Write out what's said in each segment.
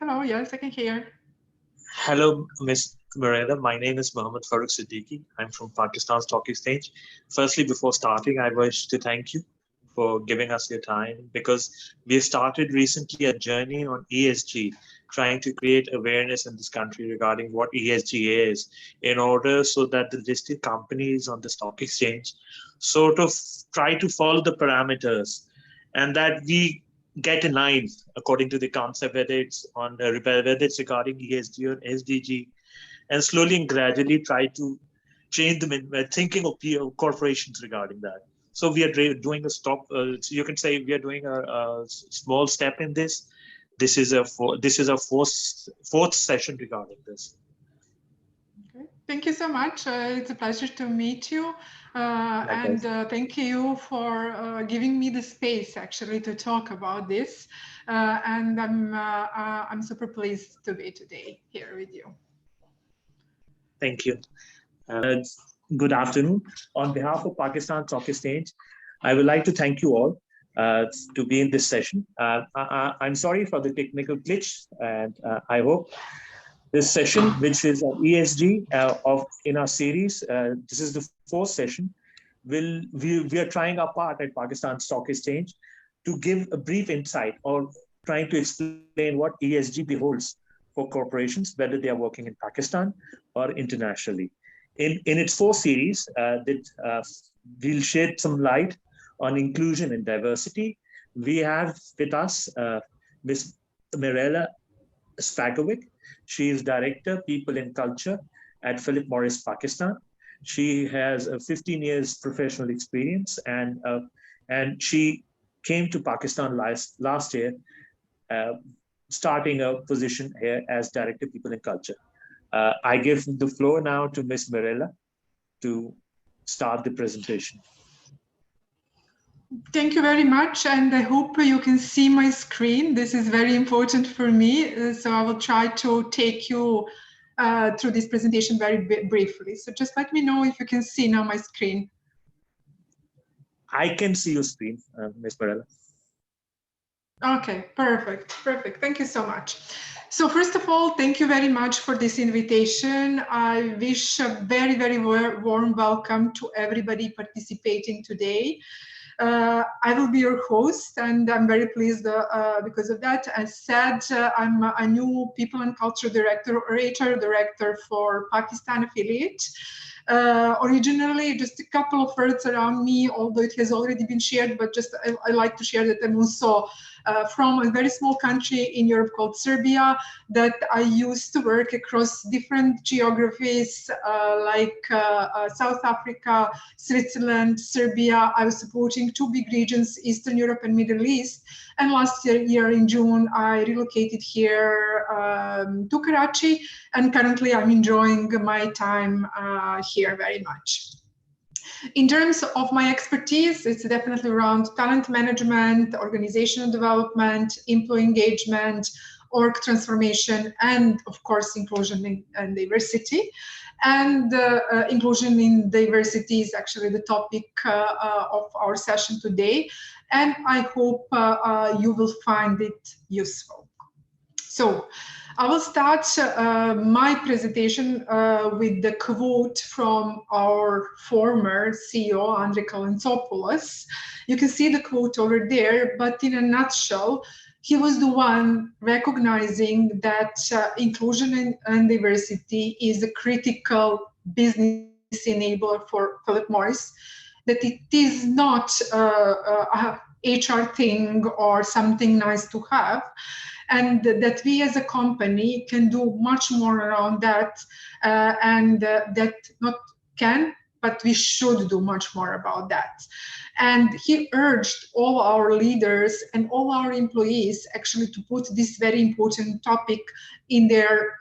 Hello, yes, I can hear. Hello, Ms. Miranda. My name is Mohammed Farooq Siddiqui. I'm from Pakistan Stock Exchange. Firstly, before starting, I wish to thank you for giving us your time because we started recently a journey on ESG, trying to create awareness in this country regarding what ESG is in order so that the listed companies on the stock exchange sort of try to follow the parameters and that we get in line according to the concept, whether it's regarding ESG or SDG, and slowly and gradually try to change them in thinking of corporations regarding that. So we are doing a stop. So you can say we are doing a small step in this. This is a fourth session regarding this. Okay. Thank you so much. It's a pleasure to meet you. Likewise. Thank you for giving me the space actually to talk about this. And I'm super pleased to be today here with you. Thank you. Good afternoon. On behalf of Pakistan Stock Exchange, I would like to thank you all to be in this session. I'm sorry for the technical glitch, and I hope this session, which is ESG in our series, this is the fourth session. We are trying our part at Pakistan Stock Exchange to give a brief insight or trying to explain what ESG beholds for corporations, whether they are working in Pakistan or internationally. In its four series, we'll shed some light on inclusion and diversity. We have with us Ms. Mirella Spagovic. She is Director, People and Culture at Philip Morris, Pakistan. She has 15 years professional experience, and she came to Pakistan last year, starting a position here as Director, People and Culture. I give the floor now to Ms. Mirella to start the presentation. Thank you very much, and I hope you can see my screen. This is very important for me, so I will try to take you through this presentation very briefly. So just let me know if you can see now my screen. I can see your screen, Ms. Mirella. Okay, perfect. Thank you so much. So first of all, thank you very much for this invitation. I wish a very, very warm welcome to everybody participating today. I will be your host, and I'm very pleased because of that. As said, I'm a new People and Culture Director or HR Director for Pakistan affiliate. Originally, just a couple of words around me, although it has already been shared, but just I like to share that I'm also from a very small country in Europe called Serbia, that I used to work across different geographies like South Africa, Switzerland, Serbia. I was supporting two big regions, Eastern Europe and Middle East. And last year in June, I relocated here to Karachi, and currently I'm enjoying my time here very much. In terms of my expertise, it's definitely around talent management, organizational development, employee engagement, org transformation, and of course, inclusion and diversity. And inclusion in diversity is actually the topic of our session today. And I hope you will find it useful. So I will start my presentation with the quote from our former CEO, André Kalantzopoulos. You can see the quote over there, but in a nutshell, he was the one recognizing that inclusion and diversity is a critical business enabler for Philip Morris, that it is not a HR thing or something nice to have, and that we as a company can do much more around that, and that not can, but we should do much more about that. And he urged all our leaders and all our employees actually to put this very important topic in their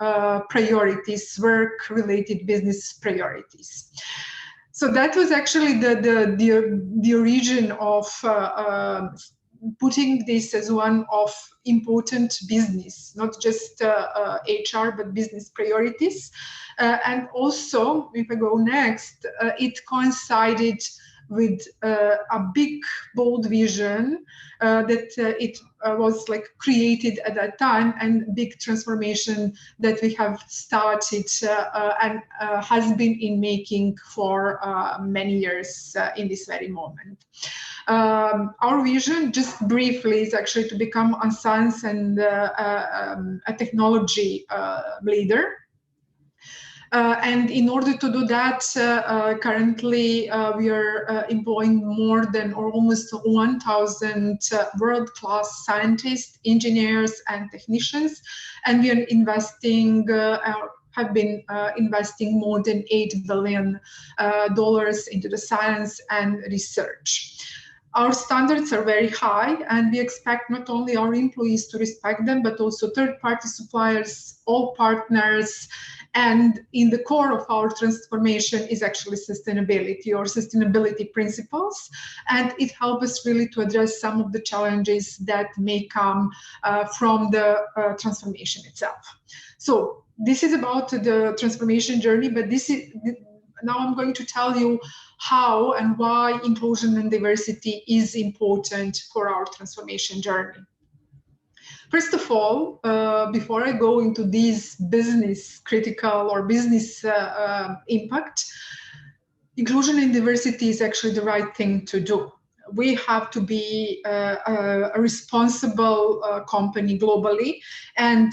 priorities, work-related business priorities. So that was actually the origin of putting this as one of important business, not just HR, but business priorities. And also, if I go next, it coincided with a big, bold vision that it was like created at that time, and big transformation that we have started and has been in making for many years in this very moment. Our vision, just briefly, is actually to become a science and a technology leader. And in order to do that, currently we are employing more than or almost 1,000 world-class scientists, engineers, and technicians, and we are investing. Have been investing more than $8 billion into the science and research. Our standards are very high, and we expect not only our employees to respect them, but also third-party suppliers, all partners. And in the core of our transformation is actually sustainability or sustainability principles. And it helps us really to address some of the challenges that may come from the transformation itself. So this is about the transformation journey, but now I'm going to tell you how and why inclusion and diversity is important for our transformation journey. First of all, before I go into this business critical or business impact, inclusion and diversity is actually the right thing to do. We have to be a responsible company globally, and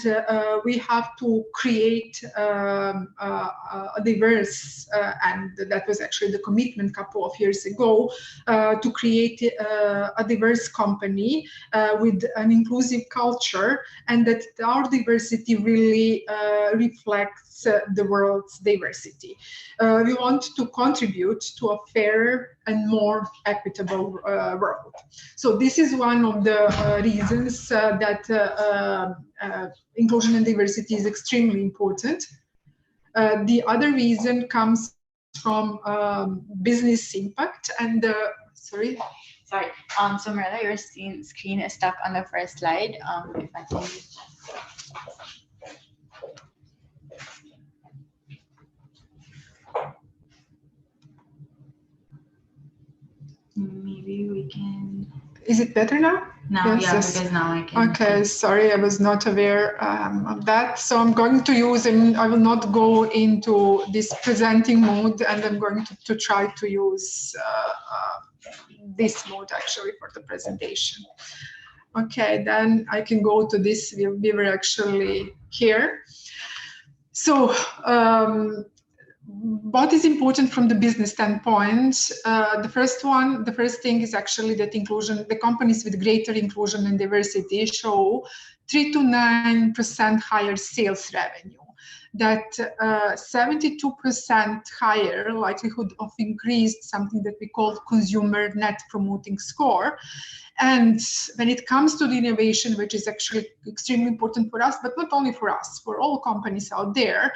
we have to create a diverse, and that was actually the commitment a couple of years ago, to create a diverse company with an inclusive culture, and that our diversity really reflects the world's diversity. We want to contribute to a fairer and more equitable world. So this is one of the reasons that inclusion and diversity is extremely important. The other reason comes from business impact and sorry. So Marilla, your screen is stuck on the first slide. If I can. Maybe we can. Is it better now? Now, yes, yes. Because now I can. Okay, sorry, I was not aware of that. So I'm going to use, and I will not go into this presenting mode, and I'm going to try to use this mode actually for the presentation. Okay, then I can go to this. We were actually here. So, what is important from the business standpoint? The first thing is actually that inclusion, the companies with greater inclusion and diversity show 3 to 9% higher sales revenue. That 72% higher likelihood of increased something that we call consumer net promoting score. And when it comes to the innovation, which is actually extremely important for us, but not only for us, for all companies out there,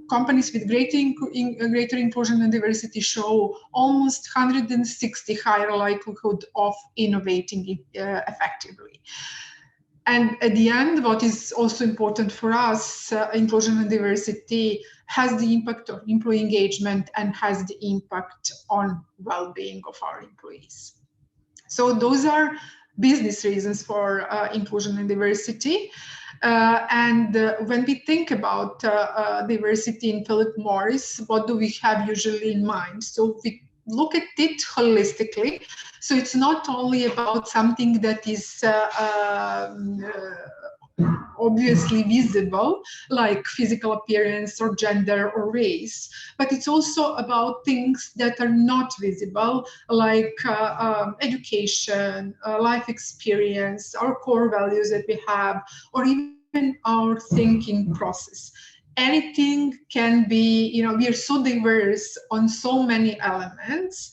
companies with greater inclusion and diversity show almost 160 higher likelihood of innovating effectively. And at the end, what is also important for us, inclusion and diversity has the impact of employee engagement and has the impact on well-being of our employees. So those are business reasons for inclusion and diversity. When we think about diversity in Philip Morris, what do we have usually in mind? So we look at it holistically. So it's not only about something that is obviously visible, like physical appearance or gender or race, but it's also about things that are not visible, like education, life experience, our core values that we have, or even our thinking process. Anything can be, we are so diverse on so many elements.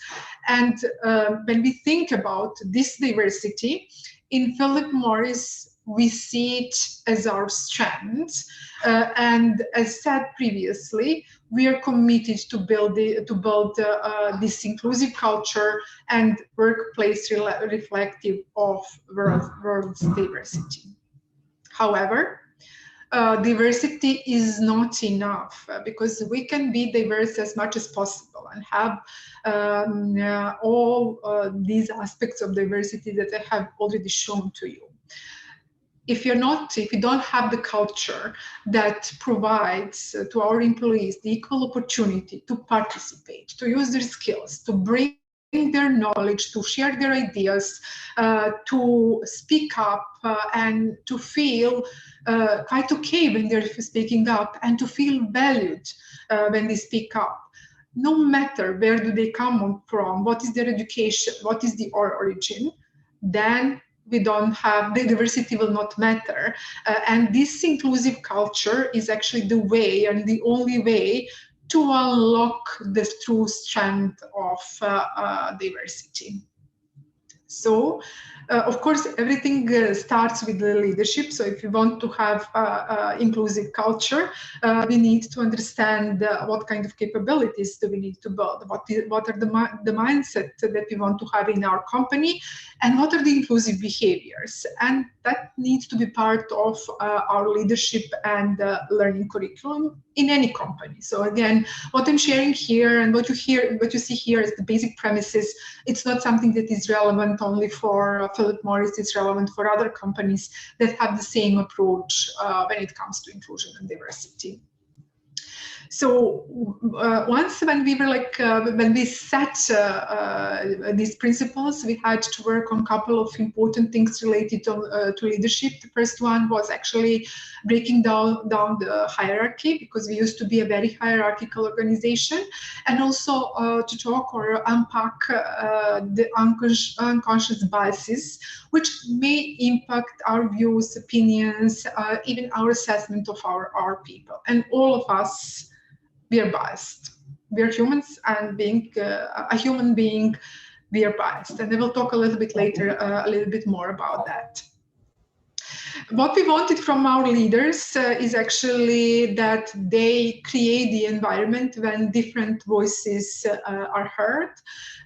And when we think about this diversity, in Philip Morris, we see it as our strength. And as said previously, we are committed to build this inclusive culture and workplace reflective of world's diversity. However, diversity is not enough, because we can be diverse as much as possible and have all these aspects of diversity that I have already shown to you. If you don't have the culture that provides to our employees the equal opportunity to participate, to use their skills, to bring their knowledge, to share their ideas, to speak up, and to feel quite okay when they're speaking up, and to feel valued when they speak up, no matter where do they come from, what is their education, what is the origin, then we don't have, the diversity will not matter. And this inclusive culture is actually the way and the only way to unlock the true strength of diversity. So, of course, everything starts with the leadership. So if you want to have inclusive culture, we need to understand what kind of capabilities do we need to build, what are the mindset that we want to have in our company, and what are the inclusive behaviors. And that needs to be part of our leadership and learning curriculum in any company. So again, what I'm sharing here and what you see here is the basic premises. It's not something that is relevant only for Philip Morris. It's relevant for other companies that have the same approach when it comes to inclusion and diversity. So once when we were when we set these principles, we had to work on a couple of important things related to leadership. The first one was actually breaking down the hierarchy, because we used to be a very hierarchical organization, and also to talk or unpack the unconscious biases which may impact our views, opinions, even our assessment of our people. And all of us, we are biased. We are humans, and being a human being, we are biased. And I will talk a little bit later, a little bit more about that. What we wanted from our leaders is actually that they create the environment when different voices are heard,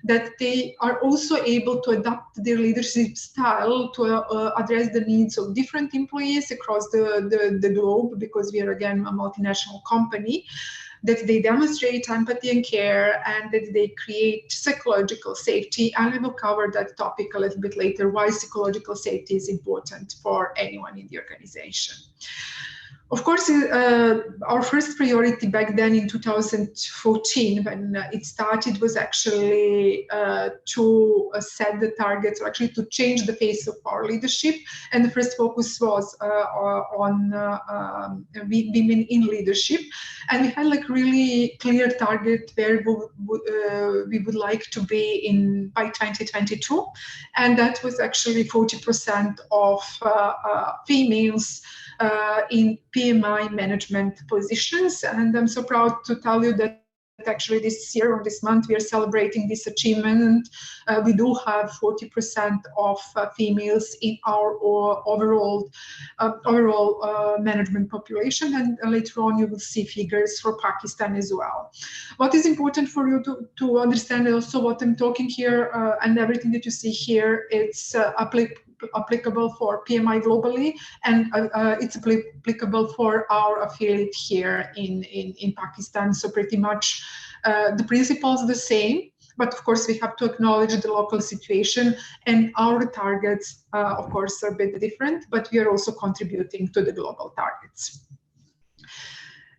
that they are also able to adapt their leadership style to address the needs of different employees across the globe, because we are, again, a multinational company, that they demonstrate empathy and care, and that they create psychological safety. And we will cover that topic a little bit later, why psychological safety is important for anyone in the organization. Of course, our first priority back then in 2014, when it started, was actually to set the targets, or actually to change the face of our leadership. And the first focus was on women in leadership. And we had really clear target where we would like to be by 2022. And that was actually 40% of females in PMI management positions. And I'm so proud to tell you that actually this year, or this month, we are celebrating this achievement. We do have 40% of females in our overall management population, and later on you will see figures for Pakistan as well. What is important for you to understand also what I'm talking here, and everything that you see here, it's applicable for PMI globally, and it's applicable for our affiliate here in Pakistan. So pretty much the principles are the same, but of course we have to acknowledge the local situation, and our targets of course are a bit different, but we are also contributing to the global targets.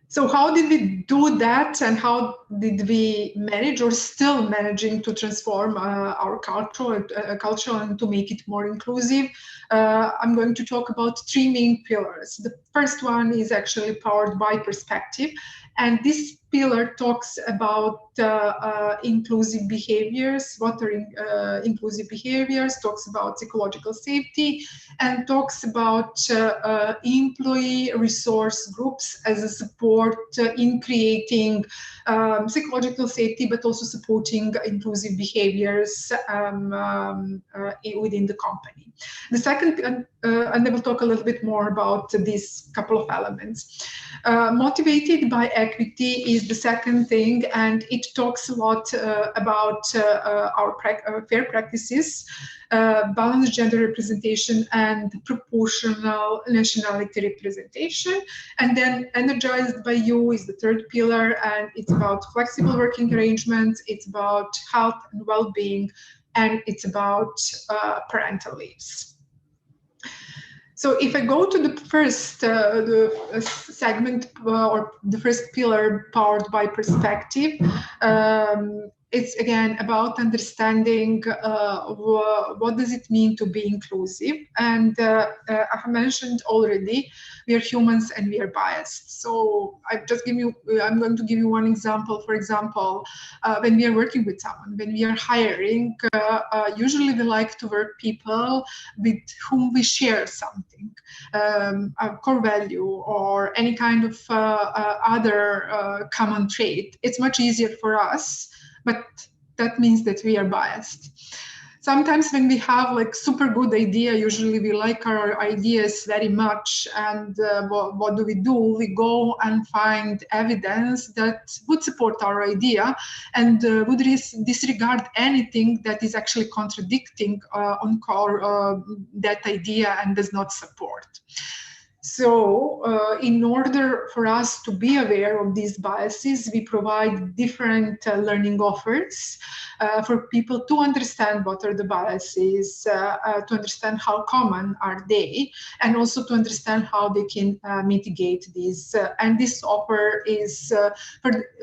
So how did we do that, and how did we manage, or still managing, to transform our culture and to make it more inclusive? I'm going to talk about three main pillars. The first one is actually powered by perspective, and this pillar talks about inclusive behaviors. What are inclusive behaviors? Talks about psychological safety, and talks about employee resource groups as a support in creating psychological safety, but also supporting inclusive behaviors within the company. The second, and I will talk a little bit more about these couple of elements. Motivated by equity is the second thing, and it talks a lot about our fair practices, balanced gender representation, and proportional nationality representation. And then energized by you is the third pillar, and it's about flexible working arrangements, it's about health and well-being, and it's about parental leaves. So if I go to the first segment or the first pillar, powered by perspective, it's again about understanding what does it mean to be inclusive. And I have mentioned already, we are humans and we are biased. So I'm going to give you one example. For example, when we are working with someone, when we are hiring, usually we like to work people with whom we share something, a core value or any kind of other common trait. It's much easier for us, but that means that we are biased. Sometimes when we have like super good idea, usually we like our ideas very much, and what do? We go and find evidence that would support our idea, and would disregard anything that is actually contradicting on core that idea and does not support. So in order for us to be aware of these biases, we provide different learning offers for people to understand what are the biases, to understand how common are they, and also to understand how they can mitigate these. And this offer is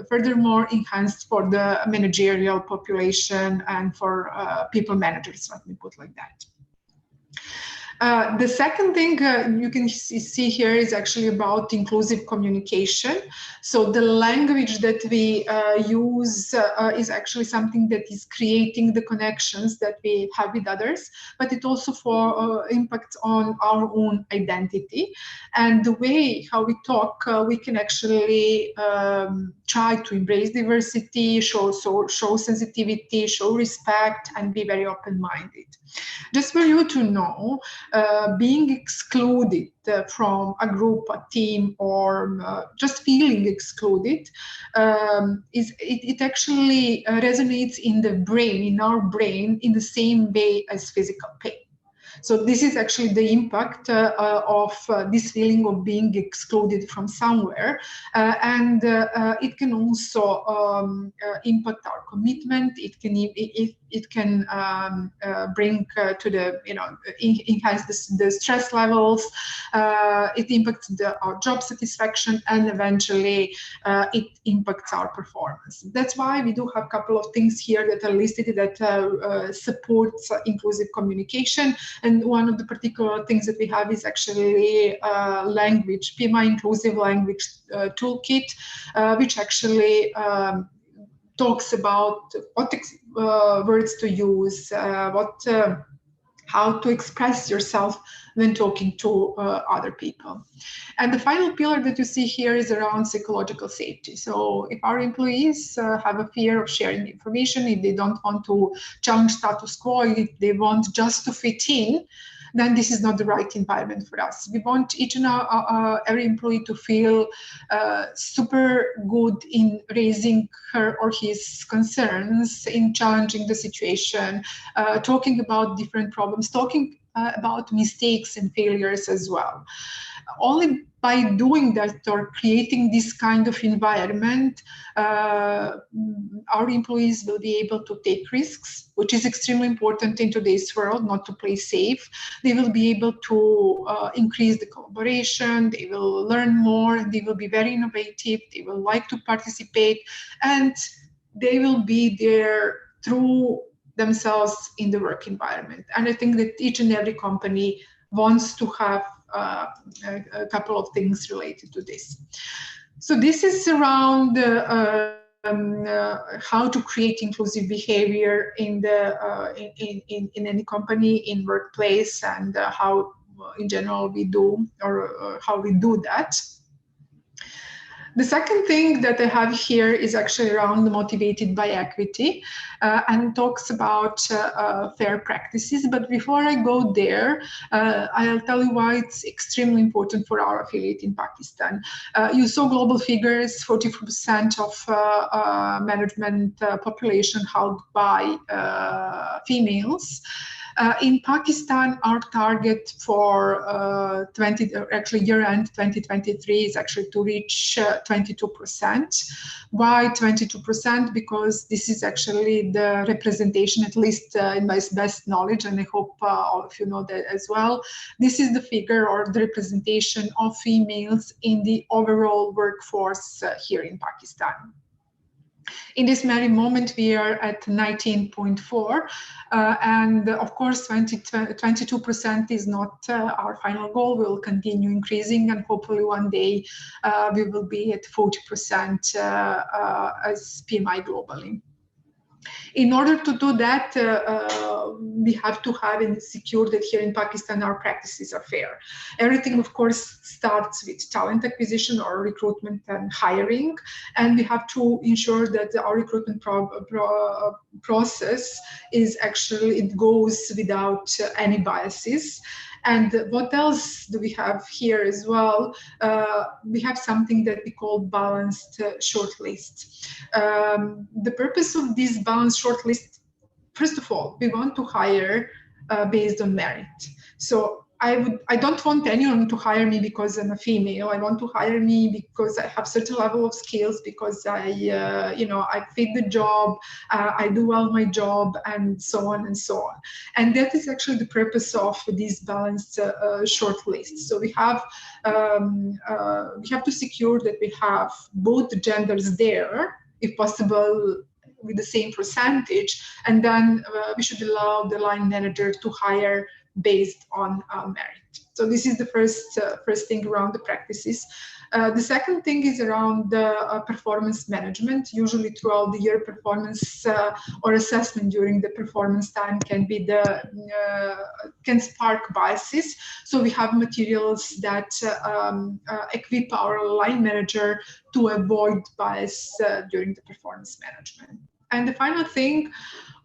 furthermore enhanced for the managerial population and for people managers, let me put like that. The second thing you can see here is actually about inclusive communication. So the language that we use is actually something that is creating the connections that we have with others, but it also impacts on our own identity. And the way how we talk, we can actually try to embrace diversity, show sensitivity, show respect, and be very open-minded. Just for you to know, being excluded from a group, a team, or just feeling excluded, it actually resonates in the brain, in our brain, in the same way as physical pain. So this is actually the impact of this feeling of being excluded from somewhere, and it can also impact our commitment. It can bring to the enhance the stress levels. It impacts our job satisfaction, and eventually it impacts our performance. That's why we do have a couple of things here that are listed that supports inclusive communication. And one of the particular things that we have is actually language, PMI Inclusive Language Toolkit, which actually talks about what words to use, how to express yourself when talking to other people. And the final pillar that you see here is around psychological safety. So if our employees have a fear of sharing information, if they don't want to challenge status quo, if they want just to fit in, then this is not the right environment for us. We want each and every employee to feel super good in raising her or his concerns, in challenging the situation, talking about different problems, talking about mistakes and failures as well. Only by doing that or creating this kind of environment, our employees will be able to take risks, which is extremely important in today's world, not to play safe. They will be able to increase the collaboration, they will learn more, they will be very innovative, they will like to participate, and they will be there through themselves in the work environment. And I think that each and every company wants to have a couple of things related to this. So this is around how to create inclusive behavior in any company, in workplace, and how in general we do, or how we do that. The second thing that I have here is actually around motivated by equity and talks about fair practices. But before I go there, I'll tell you why it's extremely important for our affiliate in Pakistan. You saw global figures, 44% of management population held by females. In Pakistan, our target for year-end 2023 is actually to reach 22%. Why 22%? Because this is actually the representation, at least in my best knowledge, and I hope all of you know that as well. This is the figure or the representation of females in the overall workforce here in Pakistan. In this very moment, we are at 19.4, and of course, 22% is not our final goal. We will continue increasing, and hopefully one day we will be at 40% as PMI globally. In order to do that, we have to have and secure that here in Pakistan our practices are fair. Everything, of course, starts with talent acquisition or recruitment and hiring, and we have to ensure that our recruitment process is actually, it goes without any biases. And what else do we have here as well? We have something that we call balanced shortlist. The purpose of this balanced shortlist, first of all, we want to hire based on merit. So I don't want anyone to hire me because I'm a female. I want to hire me because I have certain level of skills, because I fit the job, I do well my job, and so on and so on. And that is actually the purpose of this balanced shortlist. So we have to secure that we have both the genders there, if possible, with the same percentage, and then we should allow the line manager to hire based on merit. So this is the first thing around the practices. The second thing is around performance management. Usually throughout the year, performance or assessment during the performance time can spark biases. So we have materials that equip our line manager to avoid bias during the performance management. And the final thing,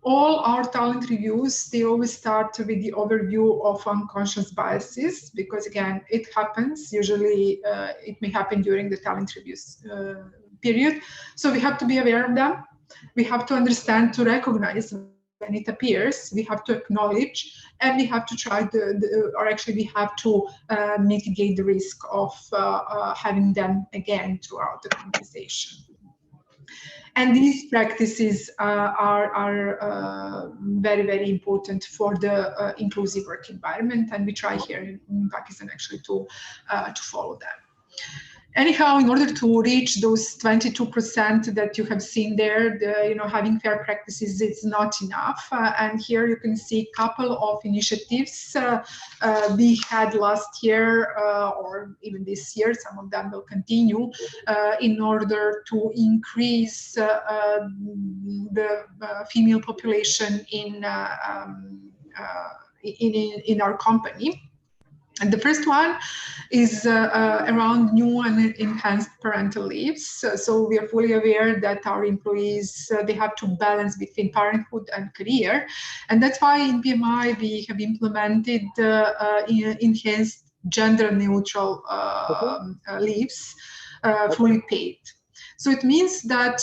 all our talent reviews, they always start with the overview of unconscious biases, because again, it happens. Usually it may happen during the talent reviews period. So we have to be aware of them. We have to understand, to recognize when it appears. We have to acknowledge, and we have to try we have to mitigate the risk of having them again throughout the conversation. And these practices are very, very important for the inclusive work environment, and we try here in Pakistan actually to follow them. Anyhow, in order to reach those 22% that you have seen there, having fair practices is not enough. And here you can see a couple of initiatives we had last year or even this year. Some of them will continue in order to increase the female population in our company. And the first one is around new and enhanced parental leaves. So we are fully aware that our employees, they have to balance between parenthood and career. And that's why in PMI we have implemented enhanced gender neutral leaves, fully paid. So it means that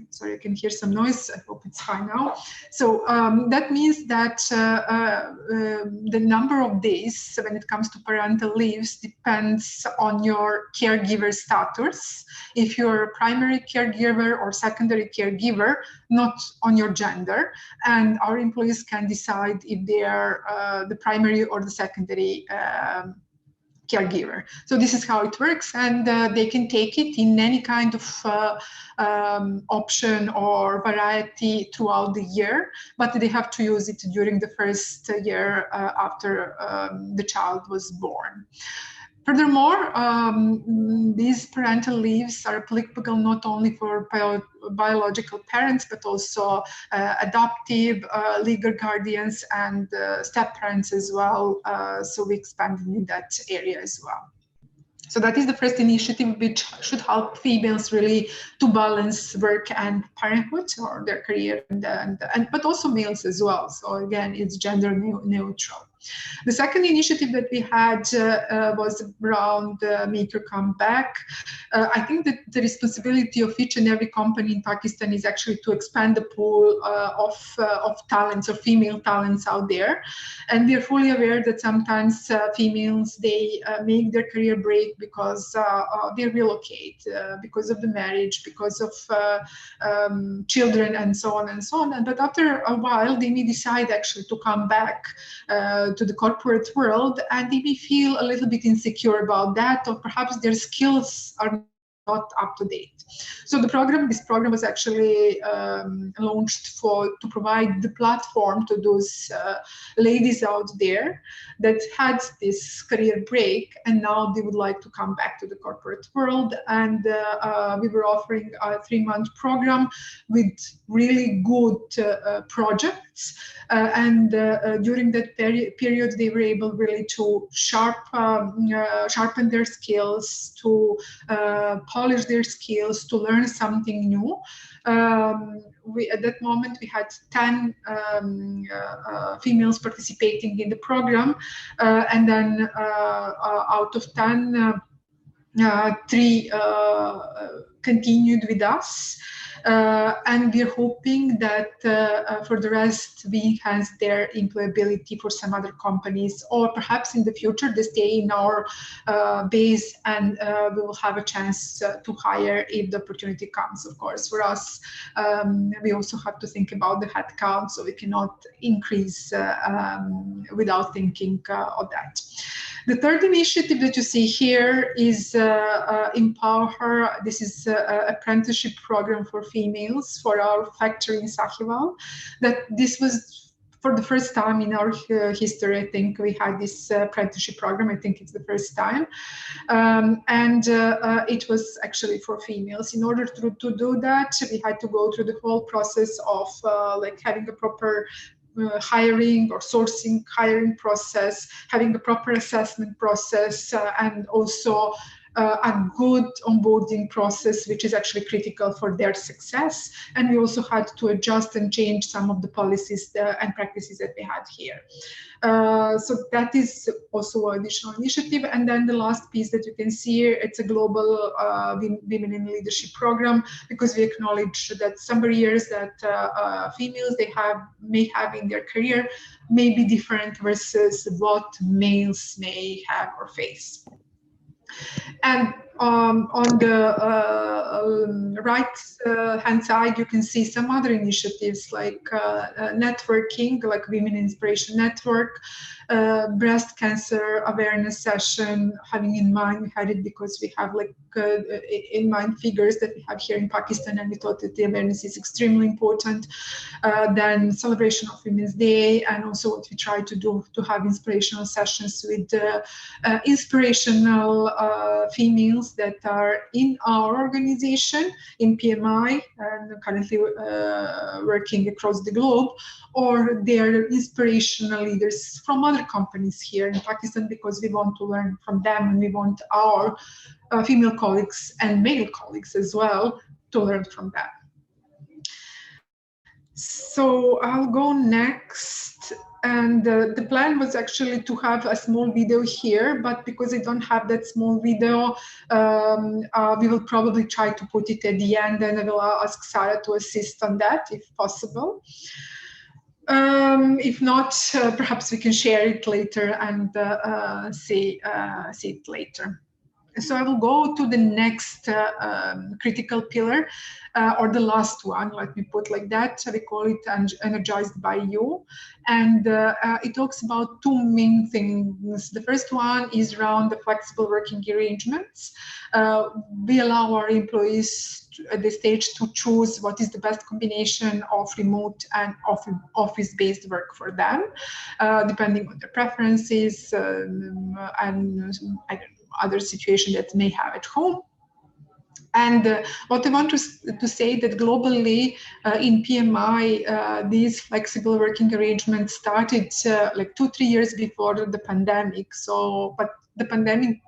sorry, I can hear some noise. I hope it's fine now. So that means that the number of days when it comes to parental leaves depends on your caregiver status. If you're a primary caregiver or secondary caregiver, not on your gender. And our employees can decide if they are the primary or the secondary caregiver. So this is how it works, and they can take it in any kind of option or variety throughout the year, but they have to use it during the first year after the child was born. Furthermore, these parental leaves are applicable not only for biological parents, but also adoptive, legal guardians, and step parents as well. So we expanded in that area as well. So that is the first initiative, which should help females really to balance work and parenthood or their career, but also males as well. So again, it's gender neutral. The second initiative that we had was around Make Your Comeback. I think that the responsibility of each and every company in Pakistan is actually to expand the pool of talents or female talents out there. And we are fully aware that sometimes females, they make their career break because they relocate, because of the marriage, because of children, and so on and so on. But after a while, they may decide actually to come back to the corporate world, and they may feel a little bit insecure about that, or perhaps their skills are not up to date. So this program was actually launched to provide the platform to those ladies out there that had this career break, and now they would like to come back to the corporate world. And we were offering a 3-month program with really good projects. And during that period, they were able really to sharpen their skills, to polish their skills, to learn something new. At that moment, we had 10 females participating in the program, and then out of 10, 3 continued with us. And we're hoping that for the rest, we enhance their employability for some other companies, or perhaps in the future they stay in our base, and we will have a chance to hire if the opportunity comes. Of course, for us, we also have to think about the headcount, so we cannot increase without thinking of that. The third initiative that you see here is Empower Her. This is an apprenticeship program for females for our factory in Sahiwal. This was for the first time in our history. I think we had this apprenticeship program. I think it's the first time. And it was actually for females. In order to do that, we had to go through the whole process of like having a proper hiring or sourcing hiring process, having a proper assessment process, and also a good onboarding process, which is actually critical for their success. And we also had to adjust and change some of the policies and practices that we had here. So that is also an additional initiative. And then the last piece that you can see here, it's a global women in leadership program, because we acknowledge that some barriers that females may have in their career may be different versus what males may have or face. And on the right hand side, you can see some other initiatives like networking, like Women Inspiration Network, breast cancer awareness session. Having in mind, we had it because we have like in mind figures that we have here in Pakistan, and we thought that the awareness is extremely important. Then celebration of Women's Day, and also what we try to do to have inspirational sessions with inspirational females that are in our organization in PMI and currently working across the globe, or they're inspirational leaders from other companies here in Pakistan, because we want to learn from them, and we want our female colleagues and male colleagues as well to learn from them. So I'll go next. And the plan was actually to have a small video here, but because I don't have that small video, we will probably try to put it at the end, and I will ask Sarah to assist on that if possible. If not, perhaps we can share it later and see it later. So I will go to the next critical pillar, or the last one, let me put like that. We call it Energized by You. And it talks about two main things. The first one is around the flexible working arrangements. We allow our employees at this stage to choose what is the best combination of remote and office-based work for them, depending on their preferences and other situation that may have at home. And what I want to say that globally in PMI, these flexible working arrangements started like 2-3 years before the pandemic. So, but the pandemic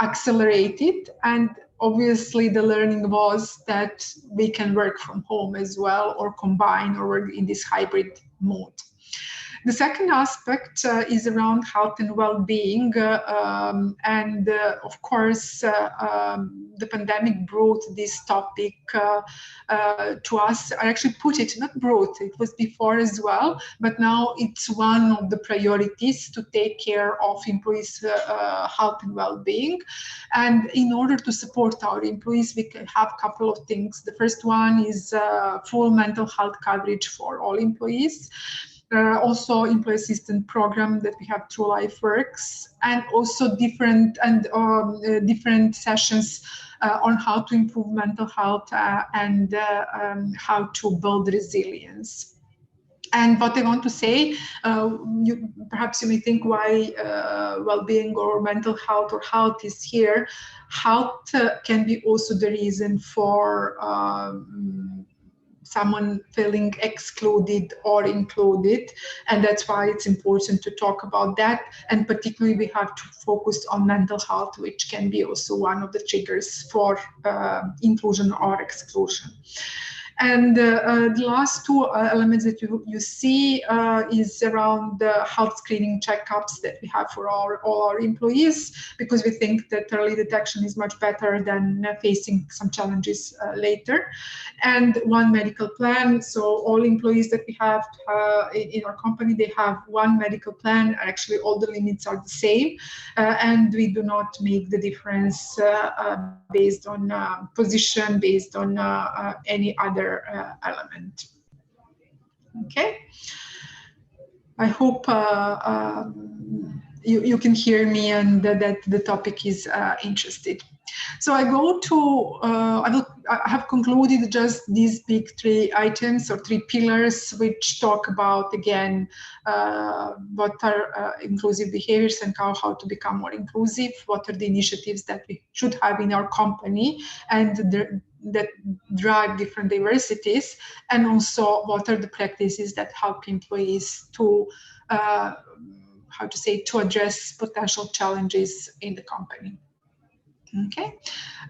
accelerated, and obviously the learning was that we can work from home as well, or combine, or work in this hybrid mode. The second aspect is around health and well-being, of course, the pandemic brought this topic to us. I actually put it, not brought, it was before as well, but now it's one of the priorities to take care of employees' health and well-being. And in order to support our employees, we can have a couple of things. The first one is full mental health coverage for all employees. Also employee assistance program that we have through LifeWorks, and also different sessions on how to improve mental health and how to build resilience. And what I want to say, perhaps you may think why well-being or mental health or health is here. Health can be also the reason for someone feeling excluded or included, and that's why it's important to talk about that. And particularly we have to focus on mental health, which can be also one of the triggers for inclusion or exclusion. And the last two elements that you see is around the health screening checkups that we have for all our employees, because we think that early detection is much better than facing some challenges later. And one medical plan. So all employees that we have in our company, they have one medical plan. Actually, all the limits are the same, and we do not make the difference based on position, based on any other element. Okay, I hope you can hear me and that the topic is interested. So I go to, I have concluded just these big three items or three pillars, which talk about, again, what are inclusive behaviors and how to become more inclusive, what are the initiatives that we should have in our company and that drive different diversities, and also what are the practices that help employees to, to address potential challenges in the company. Okay.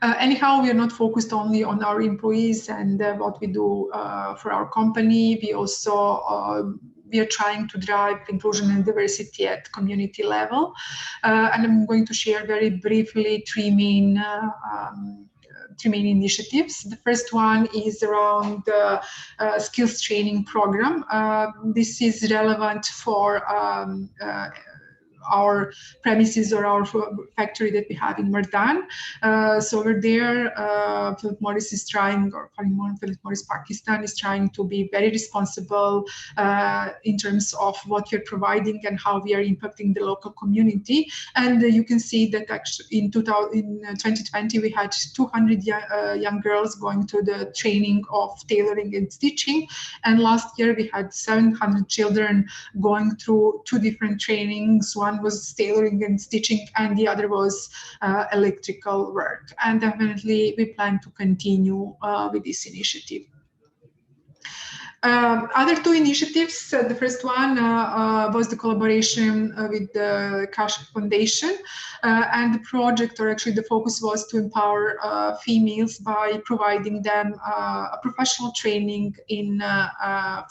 Anyhow, we are not focused only on our employees and what we do for our company. We also we are trying to drive inclusion and diversity at community level, and I'm going to share very briefly three main initiatives. The first one is around the skills training program. This is relevant for our premises or our factory that we have in Mardan. So over there, Philip Morris is trying, or Philip Morris Pakistan is trying to be very responsible in terms of what we're providing and how we are impacting the local community. And you can see that actually in 2020, we had 200 young girls going to the training of tailoring and stitching. And last year we had 700 children going through two different trainings. One was tailoring and stitching, and the other was electrical work. And definitely we plan to continue with this initiative. Other two initiatives, the first one was the collaboration with the Cash Foundation, and the project, or actually the focus, was to empower females by providing them a professional training in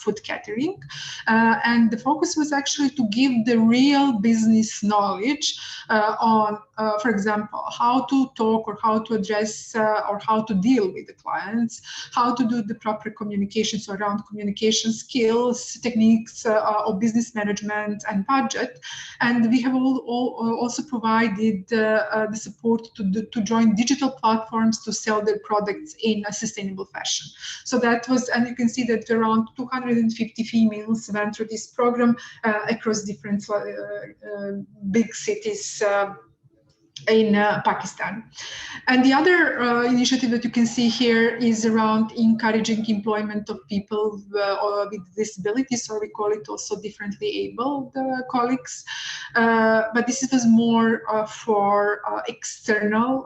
food catering. And the focus was actually to give the real business knowledge on, for example, how to talk or how to address or how to deal with the clients, how to do the proper communications around communication skills, techniques of business management and budget. And we have also provided the support to join digital platforms to sell their products in a sustainable fashion. So that was, and you can see that around 250 females went through this program across different big cities in Pakistan. And the other initiative that you can see here is around encouraging employment of people with disabilities, or we call it also differently abled colleagues. But this was more for external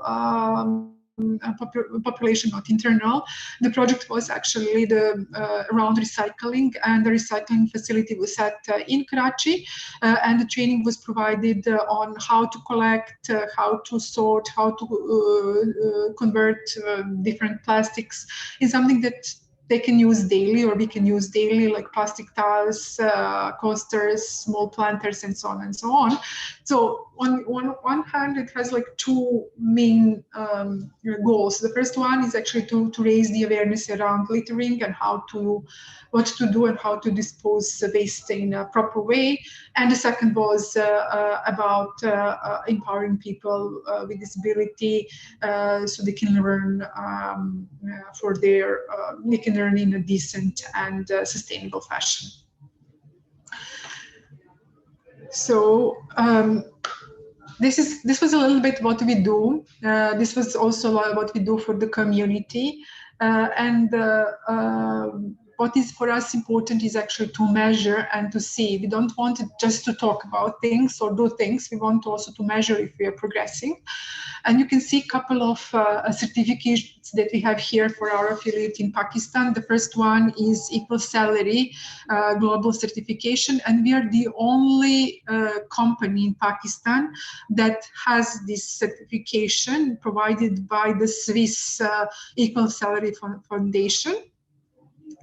population, not internal. The project was actually around recycling, and the recycling facility was set in Karachi, and the training was provided on how to collect, how to sort, how to convert different plastics in something that they can use daily, or we can use daily, like plastic tiles, coasters, small planters, and so on and so on. So on one hand, it has like two main goals. The first one is actually to raise the awareness around littering and what to do and how to dispose waste in a proper way. And the second was about empowering people with disability so they can learn they can learn in a decent and sustainable fashion. So this was a little bit what we do. This was also what we do for the community, what is for us important is actually to measure and to see. We don't want it just to talk about things or do things. We want also to measure if we are progressing. And you can see a couple of certifications that we have here for our affiliate in Pakistan. The first one is Equal Salary Global Certification, and we are the only company in Pakistan that has this certification provided by the Swiss Equal Salary Foundation.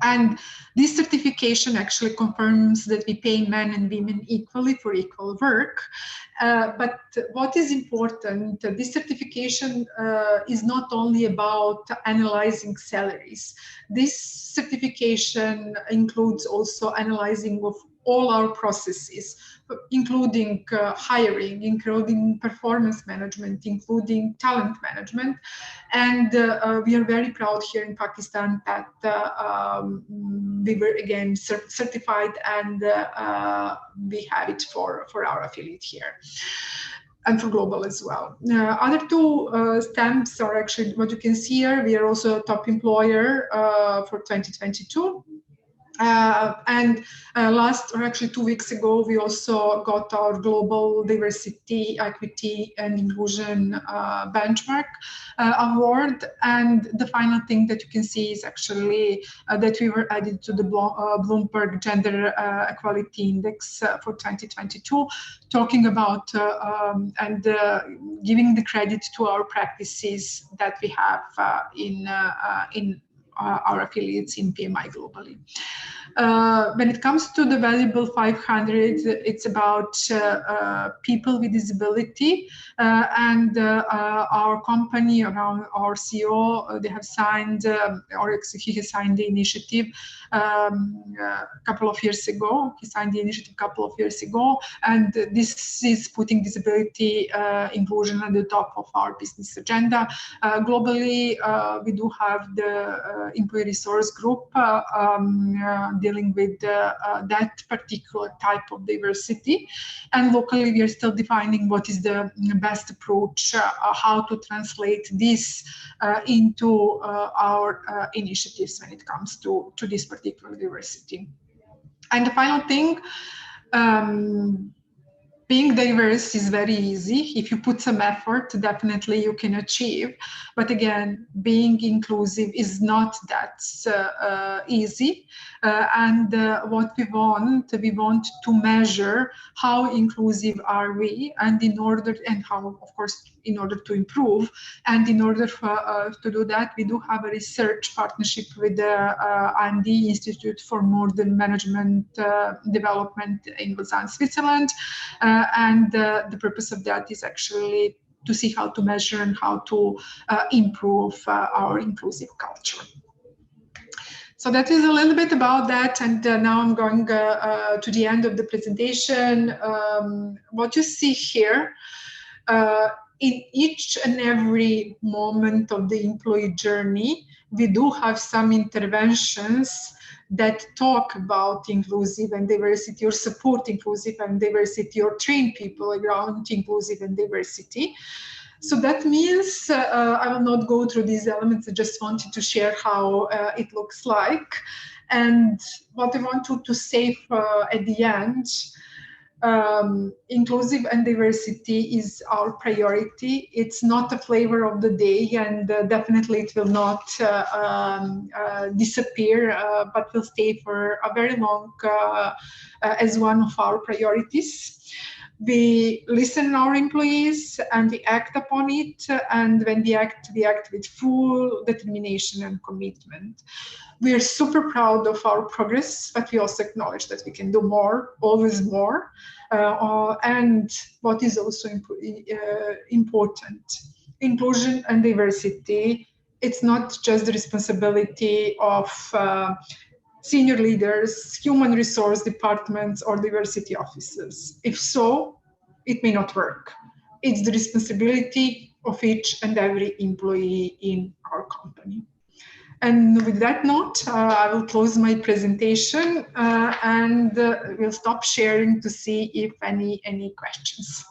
And this certification actually confirms that we pay men and women equally for equal work. But what is important, this certification is not only about analyzing salaries. This certification includes also analyzing of all our processes, including hiring, including performance management, including talent management. And we are very proud here in Pakistan that we were again certified, and we have it for our affiliate here and for global as well. Other two stamps are actually what you can see here. We are also a top employer for 2022. Last, or actually 2 weeks ago, we also got our Global Diversity, Equity and Inclusion Benchmark Award. And the final thing that you can see is actually that we were added to the Bloomberg Gender Equality Index for 2022, talking about and giving the credit to our practices that we have in our affiliates in PMI globally. When it comes to the Valuable 500, it's about people with disability, and our company, around our CEO, they have signed, he has signed the initiative a couple of years ago. He signed the initiative a couple of years ago, and this is putting disability inclusion at the top of our business agenda. Globally, we do have the employee resource group dealing with that particular type of diversity, and locally we are still defining what is the best approach, how to translate this into our initiatives when it comes to this particular diversity. And the final thing, being diverse is very easy. If you put some effort, definitely you can achieve. But again, being inclusive is not that easy. What we want to measure how inclusive are we, and how, of course, in order to improve. And in order to do that, we do have a research partnership with the IMD Institute for Modern Management Development in Lausanne, Switzerland. And the purpose of that is actually to see how to measure and how to improve our inclusive culture. So that is a little bit about that, and now I'm going to the end of the presentation. What you see here, in each and every moment of the employee journey, we do have some interventions that talk about inclusive and diversity, or support inclusive and diversity, or train people around inclusive and diversity. So that means I will not go through these elements. I just wanted to share how it looks like. And what I want to say at the end, inclusive and diversity is our priority. It's not a flavor of the day, and definitely it will not disappear, but will stay for a very long as one of our priorities. We listen to our employees and we act upon it, and when we act with full determination and commitment. We are super proud of our progress, but we also acknowledge that we can do more, always more. And what is also important, inclusion and diversity, it's not just the responsibility of senior leaders, human resource departments, or diversity officers. If so, it may not work. It's the responsibility of each and every employee in our company. And with that note, I will close my presentation and we'll stop sharing to see if any questions.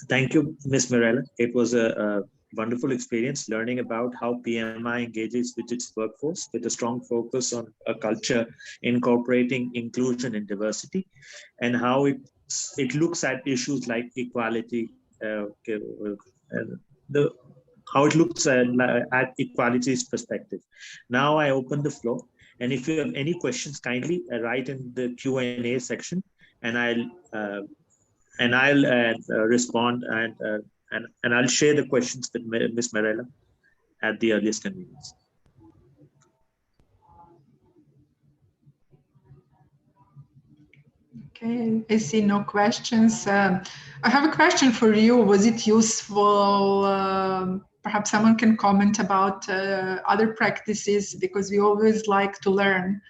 Thank you, Ms. Mirella. It was a wonderful experience learning about how PMI engages with its workforce with a strong focus on a culture incorporating inclusion and diversity, and how it looks at issues like equality, how it looks at equality's perspective. Now I open the floor, and if you have any questions, kindly write in the Q&A section, and I'll respond and I'll share the questions with Ms. Mirella at the earliest convenience. Okay, I see no questions. I have a question for you. Was it useful? Perhaps someone can comment about other practices, because we always like to learn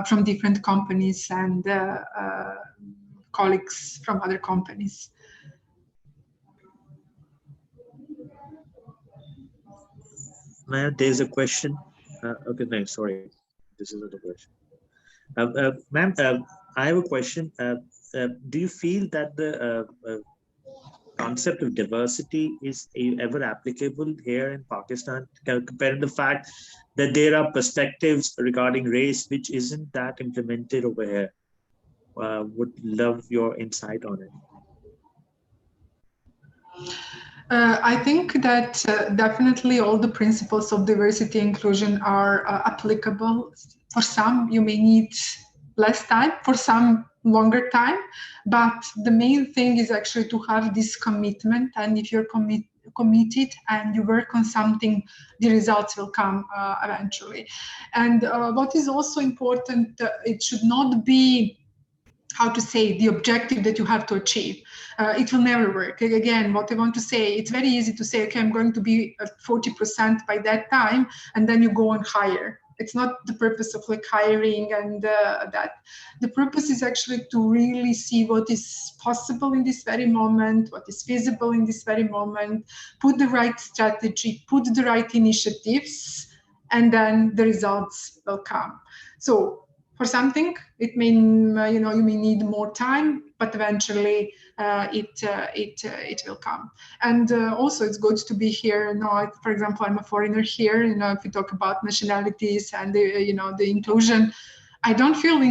from different companies and colleagues from other companies. Ma'am, there's a question. Okay, no, sorry, this isn't a question. Ma'am, I have a question. Do you feel that the concept of diversity is ever applicable here in Pakistan, compared to the fact that there are perspectives regarding race which isn't that implemented over here? Would love your insight on it. I think that definitely all the principles of diversity and inclusion are applicable. For some, you may need less time, for some longer time, but the main thing is actually to have this commitment, and if you're committed and you work on something, the results will come eventually. And what is also important, it should not be, how to say, the objective that you have to achieve. It will never work. Again, what I want to say, it's very easy to say, okay, I'm going to be at 40% by that time, and then you go and hire. It's not the purpose of like hiring and that. The purpose is actually to really see what is possible in this very moment, what is feasible in this very moment, put the right strategy, put the right initiatives, and then the results will come. So for something, it may, you may need more time, but eventually it will come. And also, it's good to be here. For example, I'm a foreigner here. If we talk about nationalities and the inclusion, I don't feel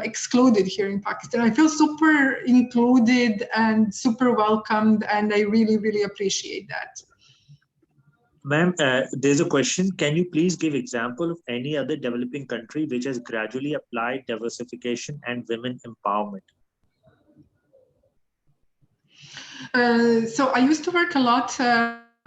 excluded here in Pakistan. I feel super included and super welcomed, and I really, really appreciate that. Ma'am, there's a question. Can you please give example of any other developing country which has gradually applied diversification and women empowerment? So I used to work a lot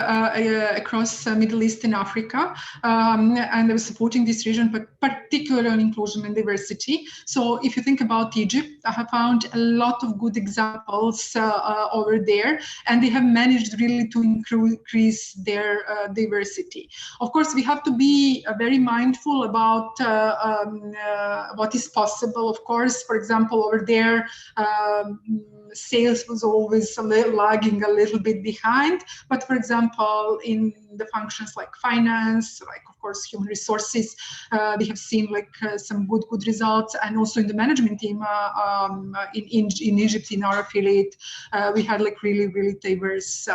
across Middle East and Africa, and I was supporting this region, but particularly on inclusion and diversity. So if you think about Egypt, I have found a lot of good examples over there, and they have managed really to increase their diversity. Of course, we have to be very mindful about what is possible. Of course, for example, over there, sales was always lagging a little bit behind, but for example, example, in the functions like finance, like of course human resources, we have seen like some good results, and also in the management team in Egypt, in our affiliate, we had like really diverse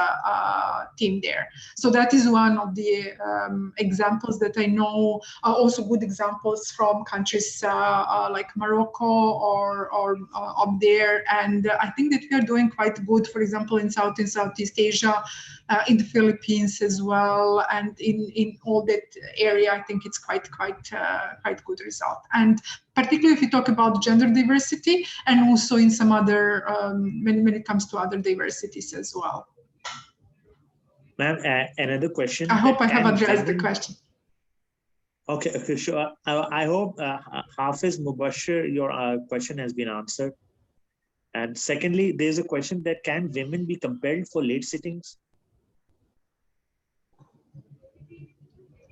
team there. So that is one of the examples that I know. Also good examples from countries like Morocco or up there, and I think that we are doing quite good, for example, in South and Southeast Asia, in the Philippines as well, and in all that area. I think it's quite good result, and particularly if you talk about gender diversity, and also in some other when it comes to other diversities as well. Ma'am, another question. I hope I have addressed the question. Okay, sure. I hope Hafiz Mubashir, your question has been answered. And secondly, there's a question that can women be compelled for late sittings?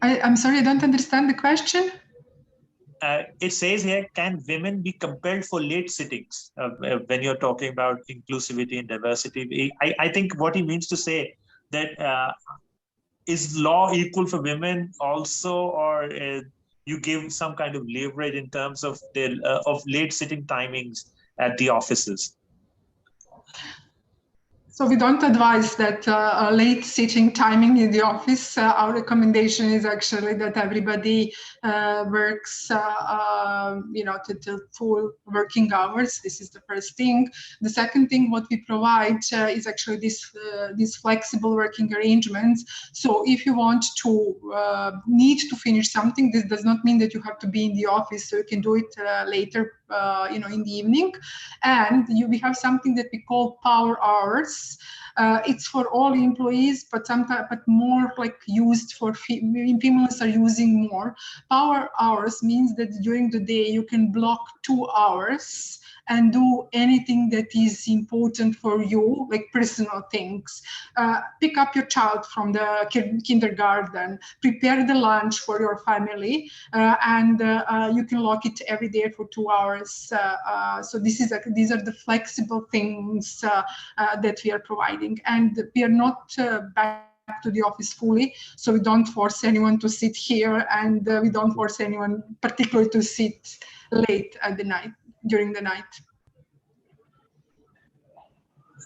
I'm sorry, I don't understand the question. It says here, can women be compelled for late sittings when you're talking about inclusivity and diversity? I think what he means to say that is law equal for women also, or you give some kind of leverage in terms of the of late sitting timings at the offices? So we don't advise that late sitting timing in the office. Our recommendation is actually that everybody works, till full working hours. This is the first thing. The second thing, what we provide is actually these flexible working arrangements. So if you want to need to finish something, this does not mean that you have to be in the office. So you can do it later, in the evening. And we have something that we call power hours. It's for all employees, but more like used for females are using more. Power hours means that during the day you can block 2 hours and do anything that is important for you, like personal things. Pick up your child from the kindergarten, prepare the lunch for your family, and you can lock it every day for 2 hours. So these are the flexible things that we are providing, and we are not back to the office fully, so we don't force anyone to sit here, and we don't force anyone particularly to sit late at the night, during the night.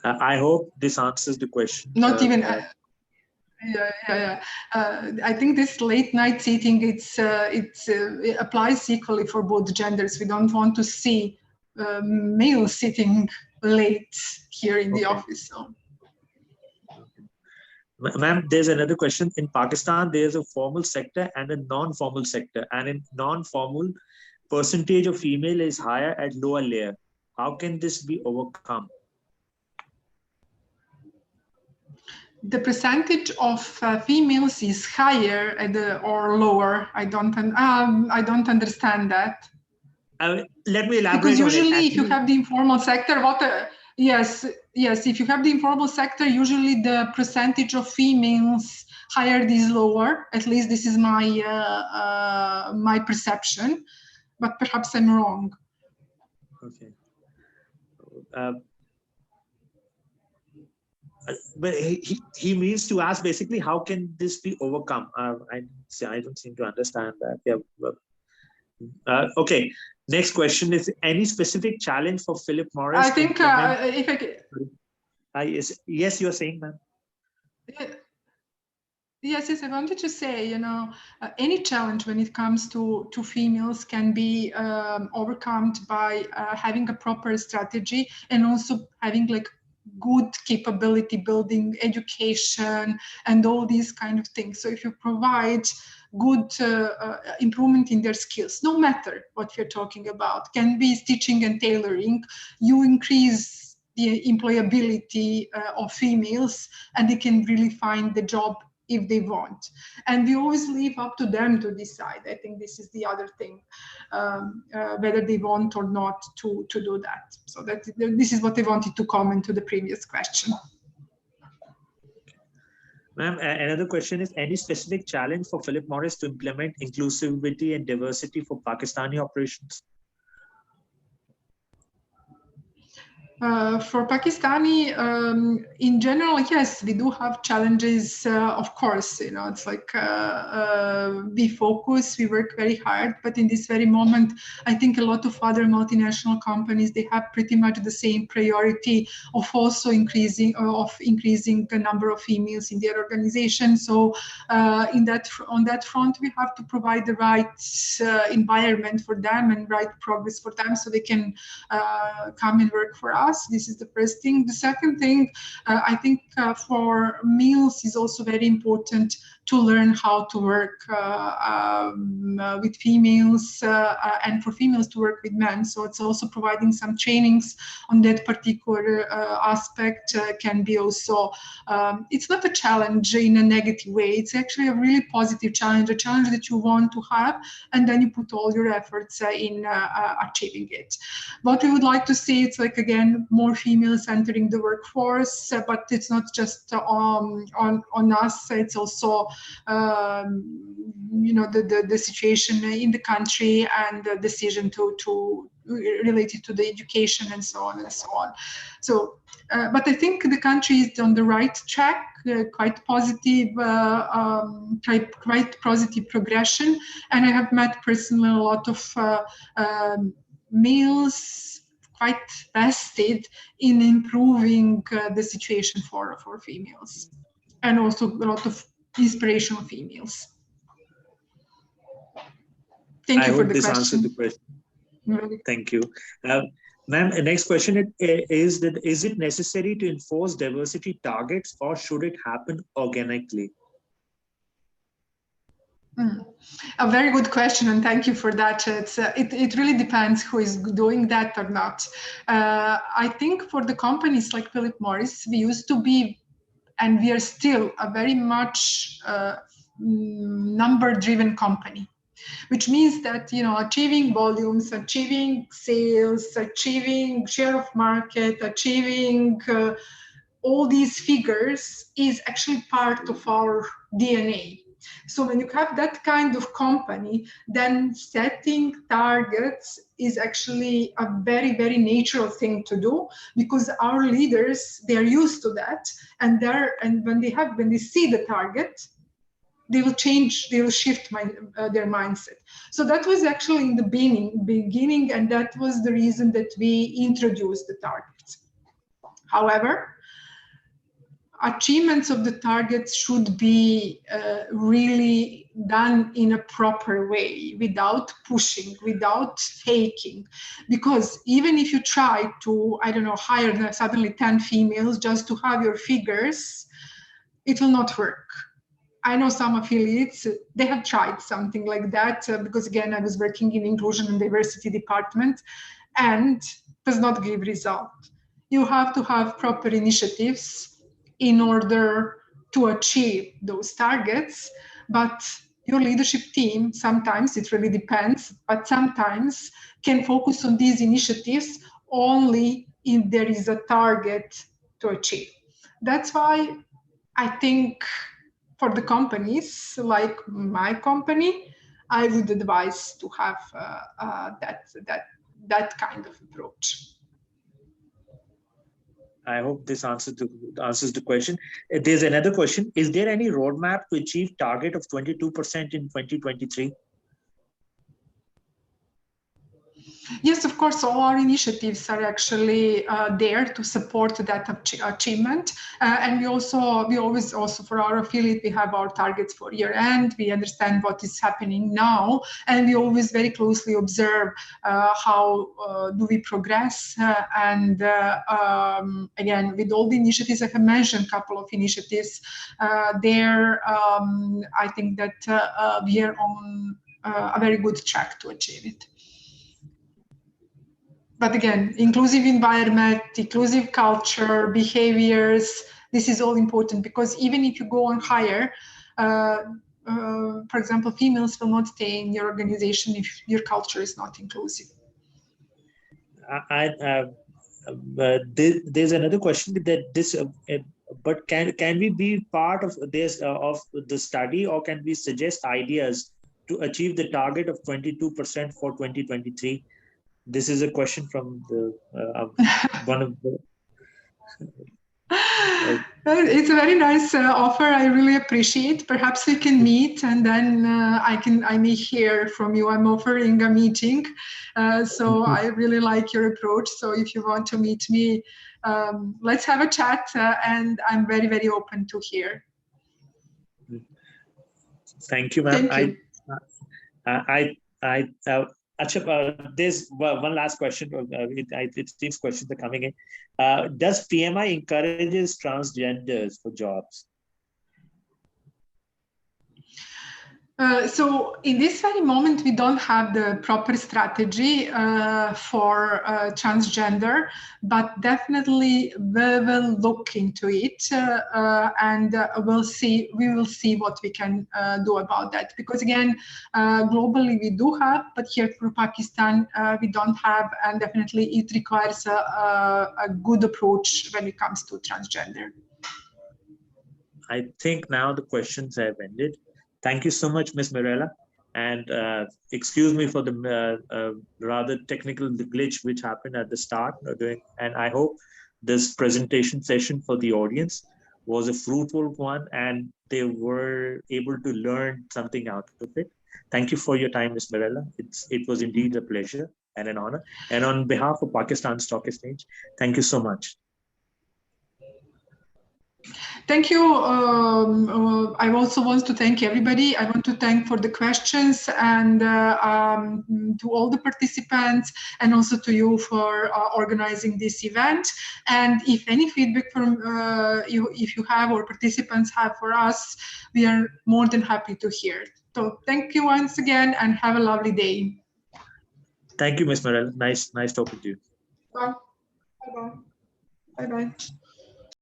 I hope this answers the question. Not even. Yeah. I think this late night sitting, it applies equally for both genders. We don't want to see males sitting late here in the office. So. Ma'am, there's another question. In Pakistan, there's a formal sector and a non-formal sector. And in non-formal, percentage of female is higher at lower layer. How can this be overcome? The percentage of females is higher or lower. I don't understand that. Let me elaborate. Because usually, if you have the informal sector, yes, if you have the informal sector, usually the percentage of females higher is lower. At least this is my my perception, but perhaps I'm wrong. Okay. But he means to ask basically, how can this be overcome? I don't seem to understand that. Yeah. Okay. Next question is: any specific challenge for Philip Morris? I think if I could... yes, you're saying, ma'am. Yes, I wanted to say, any challenge when it comes to females can be overcome by having a proper strategy, and also having like good capability building, education, and all these kind of things. So if you provide good improvement in their skills, no matter what you're talking about, can be stitching and tailoring, you increase the employability of females, and they can really find the job if they want. And we always leave up to them to decide. I think this is the other thing, whether they want or not to do that. So this is what I wanted to comment to the previous question. Ma'am, another question is: any specific challenge for Philip Morris to implement inclusivity and diversity for Pakistani operations? For Pakistani, in general, yes, we do have challenges. Of course, it's like we focus, we work very hard, but in this very moment, I think a lot of other multinational companies, they have pretty much the same priority of also increasing the number of females in their organization. So, on that front, we have to provide the right environment for them and right progress for them, so they can come and work for us. This is the first thing. The second thing, I think for males is also very important to learn how to work with females and for females to work with men. So it's also providing some trainings on that particular aspect can be also, it's not a challenge in a negative way. It's actually a really positive challenge, a challenge that you want to have, and then you put all your efforts in achieving it. What we would like to see, it's like, again, more females entering the workforce, but it's not just on us, it's also the situation in the country and the decision to related to the education and so on and so on. So, but I think the country is on the right track, quite positive progression. And I have met personally a lot of males quite vested in improving the situation for females, and also a lot of inspirational females. Thank you for the question. I hope this answered the question. Thank you. Ma'am, next question is that, is it necessary to enforce diversity targets, or should it happen organically? A very good question, and thank you for that. It really depends who is doing that or not. I think for the companies like Philip Morris, we used to be, and we are still, a very much number-driven company, which means that, achieving volumes, achieving sales, achieving share of market, achieving all these figures is actually part of our DNA. So when you have that kind of company, then setting targets is actually a very, very natural thing to do, because our leaders, they are used to that, and when they see the target, they will change, they will shift their mindset. So that was actually in the beginning, and that was the reason that we introduced the targets. However, achievements of the targets should be really done in a proper way, without pushing, without faking. Because even if you try to, hire suddenly 10 females just to have your figures, it will not work. I know some affiliates, they have tried something like that, because again, I was working in inclusion and diversity department, and does not give result. You have to have proper initiatives in order to achieve those targets, but your leadership team, sometimes it really depends, but sometimes can focus on these initiatives only if there is a target to achieve. That's why I think for the companies like my company, I would advise to have that kind of approach. I hope this answers the question. There's another question. Is there any roadmap to achieve target of 22% in 2023? Yes, of course, all our initiatives are actually there to support that achievement. And we always also, for our affiliate, we have our targets for year end. We understand what is happening now, and we always very closely observe how do we progress. Again, with all the initiatives, I have mentioned a couple of initiatives there. I think that we are on a very good track to achieve it. But again, inclusive environment, inclusive culture, behaviors, this is all important, because even if you go on higher, for example, females will not stay in your organization if your culture is not inclusive. There's another question that this, but can we be part of this of the study, or can we suggest ideas to achieve the target of 22% for 2023? this is a question from the one of the. It's a very nice offer. I really appreciate. Perhaps we can meet, and then I may hear from you. I'm offering a meeting, so I really like your approach. So if you want to meet me, let's have a chat, and I'm very, very open to hear. Thank you, ma'am. Thank you. There's one last question. It seems questions are coming in. Does PMI encourages transgenders for jobs? So in this very moment, we don't have the proper strategy for transgender, but definitely we will look into it and we will see what we can do about that. Because again, globally we do have, but here for Pakistan, we don't have, and definitely it requires a good approach when it comes to transgender. I think now the questions have ended. Thank you so much, Ms. Mirella. And excuse me for the rather technical glitch which happened at the start. And I hope this presentation session for the audience was a fruitful one and they were able to learn something out of it. Thank you for your time, Ms. Mirella. It was indeed a pleasure and an honor. And on behalf of Pakistan Stock Exchange, thank you so much. Thank you. I also want to thank everybody. I want to thank for the questions and to all the participants and also to you for organizing this event. And if any feedback from if you have or participants have for us, we are more than happy to hear. So thank you once again and have a lovely day. Thank you, Ms. Morel. Nice talking to you. Bye. Bye-bye. Bye-bye.